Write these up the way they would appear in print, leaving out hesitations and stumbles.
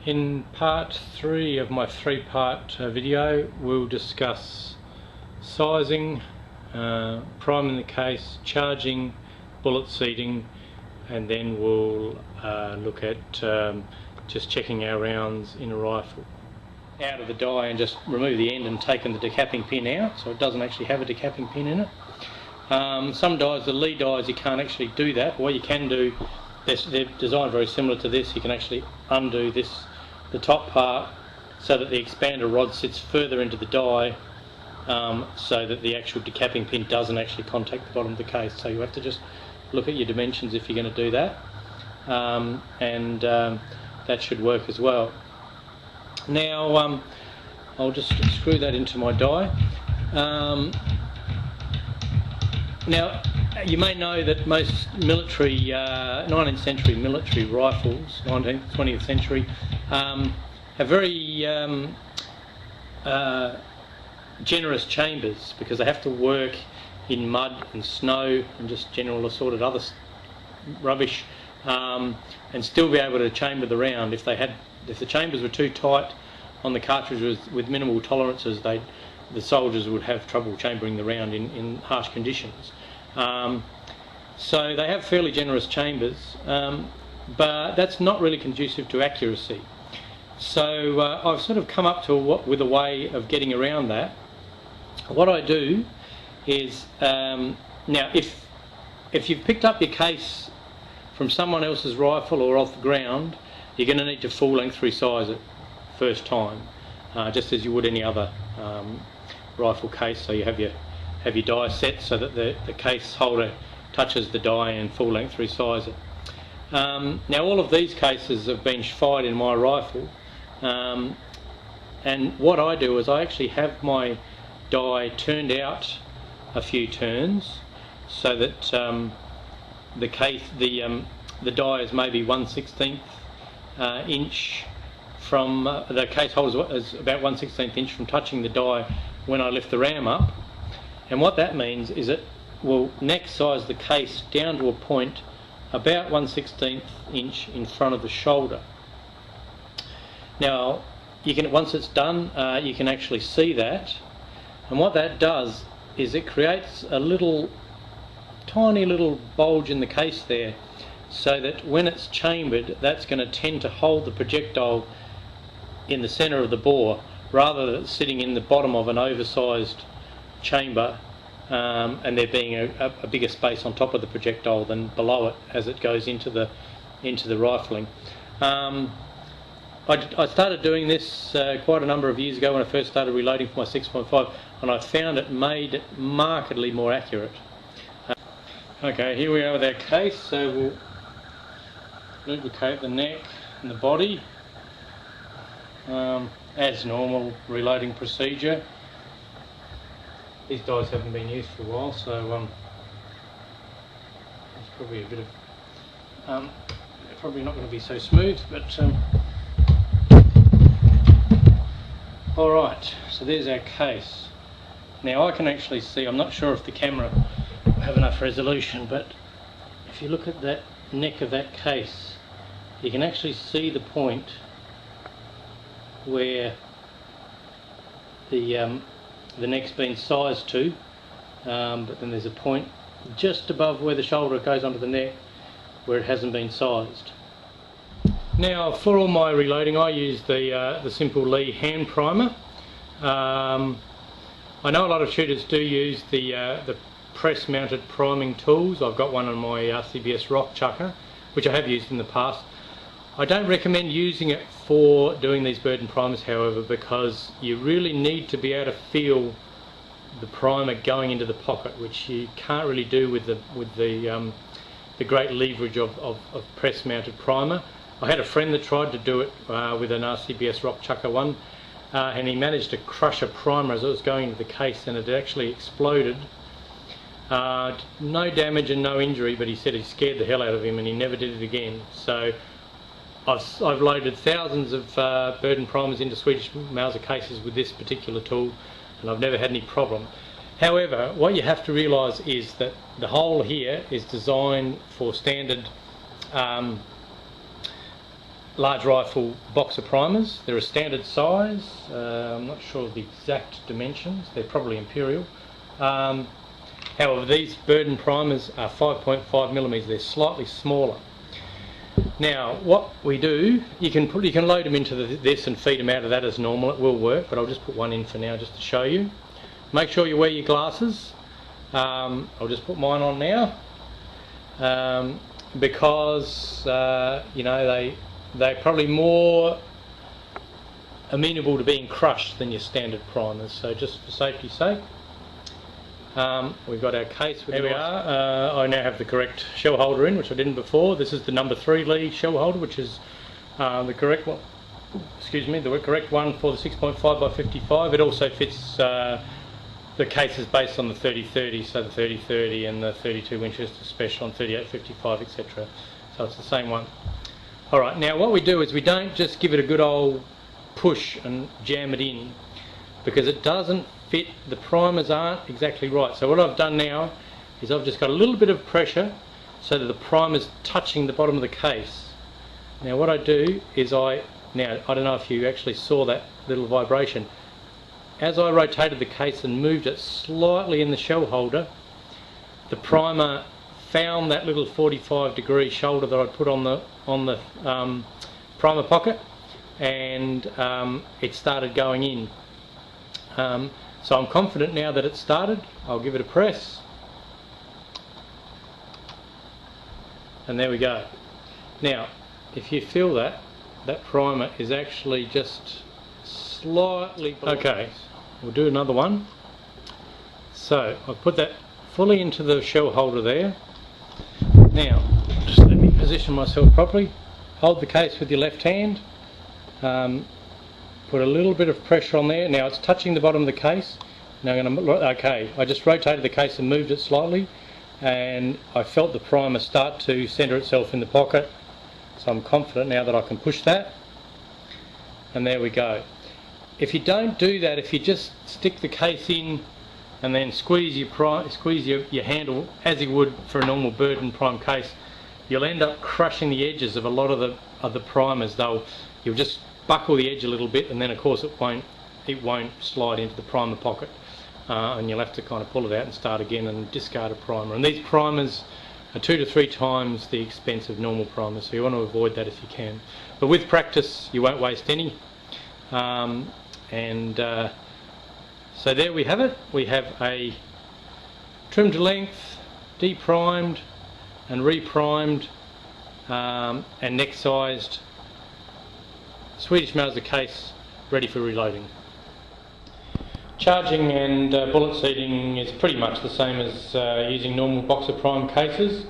In part 3 of my 3-part video, we'll discuss sizing, priming the case, charging, bullet seating, and then we'll look at just checking our rounds in a rifle. Out of the die and just remove the end and taken the decapping pin out, so it doesn't actually have a decapping pin in it. Some dies, the lead dies, you can't actually do that. What you can do, they're designed very similar to this. You can actually undo this, the top part, so that the expander rod sits further into the die, so that the actual decapping pin doesn't actually contact the bottom of the case. So you have to just look at your dimensions if you're going to do that, and that should work as well. Now I'll just screw that into my die. Now you may know that most military, 19th century military rifles, 19th, 20th century, have very generous chambers, because they have to work in mud and snow and just general assorted other rubbish, and still be able to chamber the round. If the chambers were too tight on the cartridges with minimal tolerances, the soldiers would have trouble chambering the round in harsh conditions. So they have fairly generous chambers, but that's not really conducive to accuracy. So I've sort of come up with a way of getting around that. What I do is, now if you've picked up your case from someone else's rifle or off the ground, you're going to need to full length resize it first time, just as you would any other rifle case. So you have your die set so that the case holder touches the die and full length resize it. Now all of these cases have been fired in my rifle, and what I do is I actually have my die turned out a few turns, so that the die is maybe 1/16 inch from the case holder is about 1/16 inch from touching the die when I lift the ram up. And what that means is it will neck size the case down to a point about 1/16 inch in front of the shoulder. Now once it's done, you can actually see that, and what that does is it creates a tiny little bulge in the case there, so that when it's chambered, that's going to tend to hold the projectile in the centre of the bore, rather than sitting in the bottom of an oversized chamber, and there being a bigger space on top of the projectile than below it as it goes into the rifling. I started doing this quite a number of years ago when I first started reloading for my 6.5, and I found it made it markedly more accurate. Okay, here we are with our case. So we'll lubricate the neck and the body as normal reloading procedure. These dies haven't been used for a while, so it's probably a bit of probably not going to be so smooth, but all right. So there's our case. Now I can actually see. I'm not sure if the camera will have enough resolution, but if you look at that neck of that case, you can actually see the point where the neck's been sized to, but then there's a point just above where the shoulder goes onto the neck where it hasn't been sized. Now for all my reloading, I use the simple Lee hand primer. I know a lot of shooters do use the press mounted priming tools. I've got one on my RCBS rock chucker, which I have used in the past. I don't recommend using it for doing these Berdan primers, however, because you really need to be able to feel the primer going into the pocket, which you can't really do with the great leverage of press mounted primer. I had a friend that tried to do it with an RCBS rock chucker one, and he managed to crush a primer as it was going into the case, and it actually exploded. No damage and no injury, but he said it scared the hell out of him and he never did it again. So I've loaded thousands of Berdan primers into Swedish Mauser cases with this particular tool, and I've never had any problem. However, what you have to realise is that the hole here is designed for standard large rifle boxer primers. They're a standard size. I'm not sure of the exact dimensions. They're probably imperial. However, these Berdan primers are 5.5mm. They're slightly smaller. Now, what we do, you can load them into this and feed them out of that as normal. It will work, but I'll just put one in for now just to show you. Make sure you wear your glasses. I'll just put mine on now, because you know, they're probably more amenable to being crushed than your standard primers. So just for safety's sake, we've got our case. There we are. I now have the correct shell holder in, which I didn't before. This is the number 3 Lee shell holder, which is the correct one. Excuse me, the correct one for the 6.5 by 55. It also fits. The case is based on the 30-30, so the 30-30 and the 32 Winchester Special on 38-55, etc. So it's the same one. Alright, now what we do is we don't just give it a good old push and jam it in, because it doesn't fit. The primers aren't exactly right. So what I've done now is I've just got a little bit of pressure so that the primer's touching the bottom of the case. Now what I do is I don't know if you actually saw that little vibration. As I rotated the case and moved it slightly in the shell holder, the primer found that little 45-degree shoulder that I put on the primer pocket, and it started going in. So I'm confident now that it's started. I'll give it a press, and there we go. Now, if you feel that primer is actually just slightly below. Okay, we'll do another one. So I've put that fully into the shell holder there. Now just let me position myself properly. Hold the case with your left hand, put a little bit of pressure on there. Now it's touching the bottom of the case. Now I'm going to, okay, I just rotated the case and moved it slightly, and I felt the primer start to centre itself in the pocket, so I'm confident now that I can push that, and there we go. If you don't do that, if you just stick the case in and then squeeze your handle as you would for a normal Berdan prime case, you'll end up crushing the edges of a lot of the primers. You'll just buckle the edge a little bit, and then of course it won't slide into the primer pocket, and you'll have to kind of pull it out and start again and discard a primer. And these primers are 2 to 3 times the expense of normal primers, so you want to avoid that if you can. But with practice, you won't waste any. So there we have it. We have a trimmed to length, deprimed and reprimed, and neck sized Swedish Mauser case ready for reloading. Charging and bullet seating is pretty much the same as using normal boxer prime cases.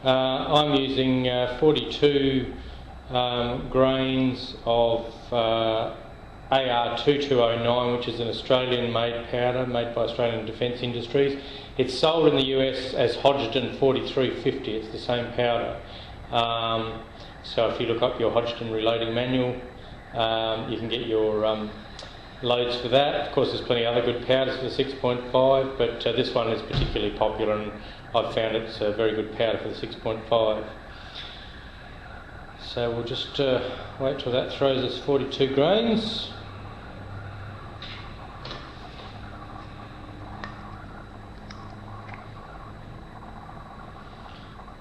I'm using 42 grains of AR2209, which is an Australian made powder made by Australian Defence Industries. It's sold in the US as Hodgdon 4350. It's the same powder. So if you look up your Hodgdon reloading manual, you can get your loads for that. Of course, there's plenty of other good powders for the 6.5, but this one is particularly popular, and I've found it's a very good powder for the 6.5. So we'll just wait till that throws us 42 grains.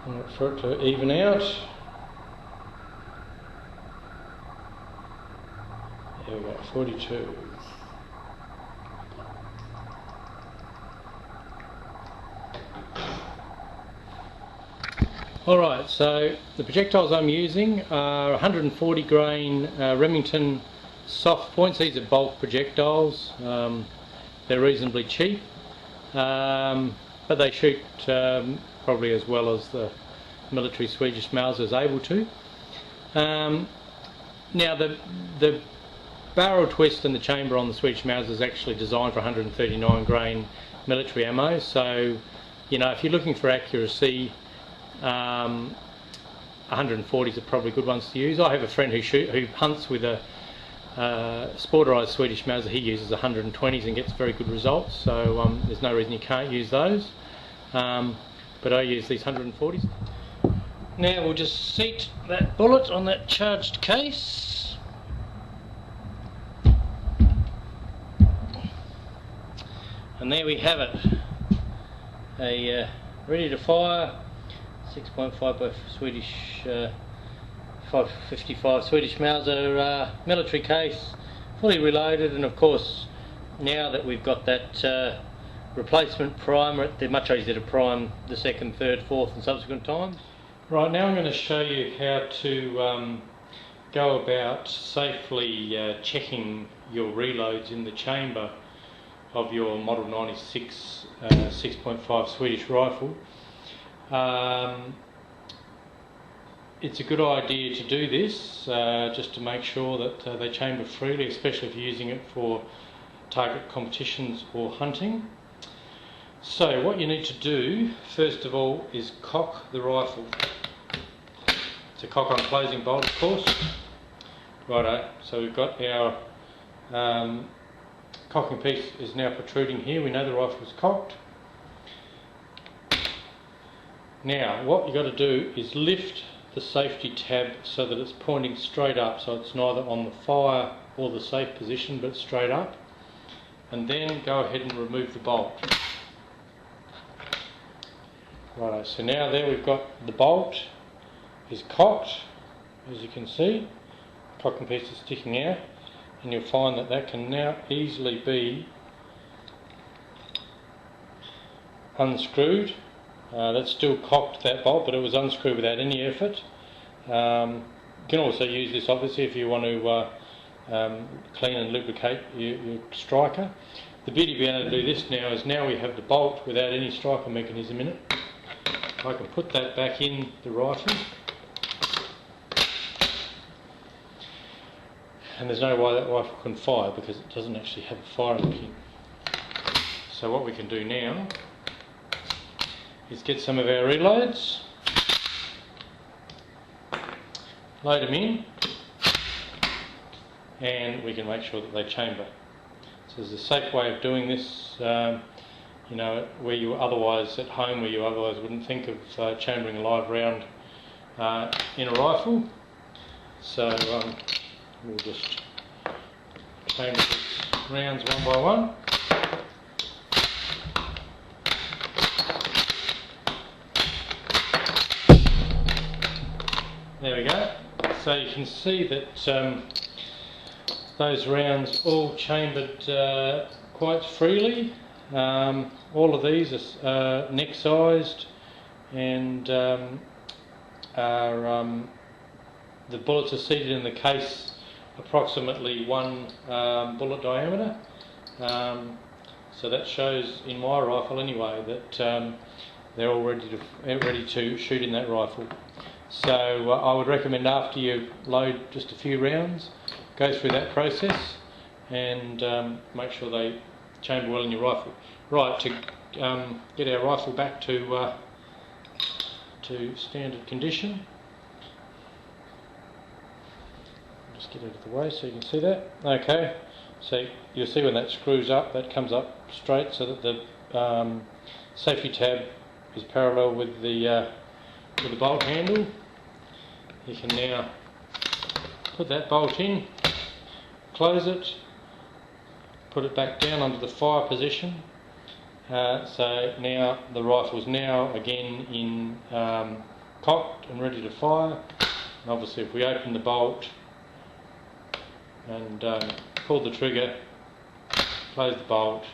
And wait for it to even out. There we go, 42. Alright, so the projectiles I'm using are 140 grain Remington soft points. These are bulk projectiles. They're reasonably cheap, but they shoot probably as well as the military Swedish Mauser is able to. Now the barrel twist and the chamber on the Swedish Mauser is actually designed for 139 grain military ammo, so you know, if you're looking for accuracy, 140s are probably good ones to use. I have a friend who hunts with a sporterised Swedish Mauser. He uses 120s and gets very good results, so there's no reason you can't use those, but I use these 140s. Now we'll just seat that bullet on that charged case. And there we have it. A ready to fire 6.5 by Swedish 555 Swedish Mauser military case, fully reloaded, and of course now that we've got that replacement primer, they're much easier to prime the second, third, fourth and subsequent times. Right, now I'm going to show you how to go about safely checking your reloads in the chamber of your Model 96 6.5 Swedish rifle. It's a good idea to do this just to make sure that they chamber freely, especially if you're using it for target competitions or hunting. So what you need to do first of all is cock the rifle. It's a cock on closing bolt, of course. Righto, so we've got our cocking piece is now protruding here. We know the rifle is cocked. Now what you've got to do is lift the safety tab so that it's pointing straight up, so it's neither on the fire or the safe position but straight up, and then go ahead and remove the bolt. Right, so now there we've got the bolt is cocked, as you can see, cocking piece is sticking out, and you'll find that that can now easily be unscrewed. That's still cocked, that bolt, but it was unscrewed without any effort. You can also use this obviously if you want to clean and lubricate your striker. The beauty of being able to do this now is now we have the bolt without any striker mechanism in it. I can put that back in the rifle, and there's no way that rifle can fire because it doesn't actually have a firing pin. So what we can do now is get some of our reloads, load them in, and we can make sure that they chamber. So there's a safe way of doing this, you know, where you otherwise at home, where you otherwise wouldn't think of chambering a live round in a rifle. So we'll just chamber these rounds one by one. There we go. So you can see that those rounds all chambered quite freely. All of these are neck sized, and the bullets are seated in the case approximately 1 bullet diameter. So that shows in my rifle anyway that they're all ready to shoot in that rifle. So I would recommend after you load just a few rounds, go through that process and make sure they chamber well in your rifle. Right, to get our rifle back to standard condition, just get it out of the way so you can see that. Okay, so you'll see when that screws up, that comes up straight so that the safety tab is parallel with the bolt handle. You can now put that bolt in, close it, put it back down onto the fire position. So now the rifle's now again in cocked and ready to fire. And obviously if we open the bolt and pull the trigger, close the bolt,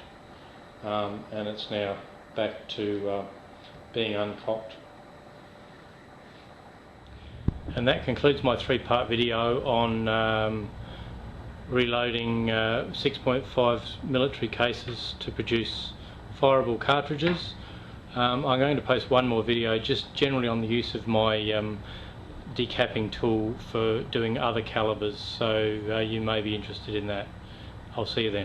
and it's now back to being uncocked. And that concludes my 3-part video on reloading 6.5 military cases to produce fireable cartridges. I'm going to post one more video just generally on the use of my decapping tool for doing other calibers, so you may be interested in that. I'll see you then.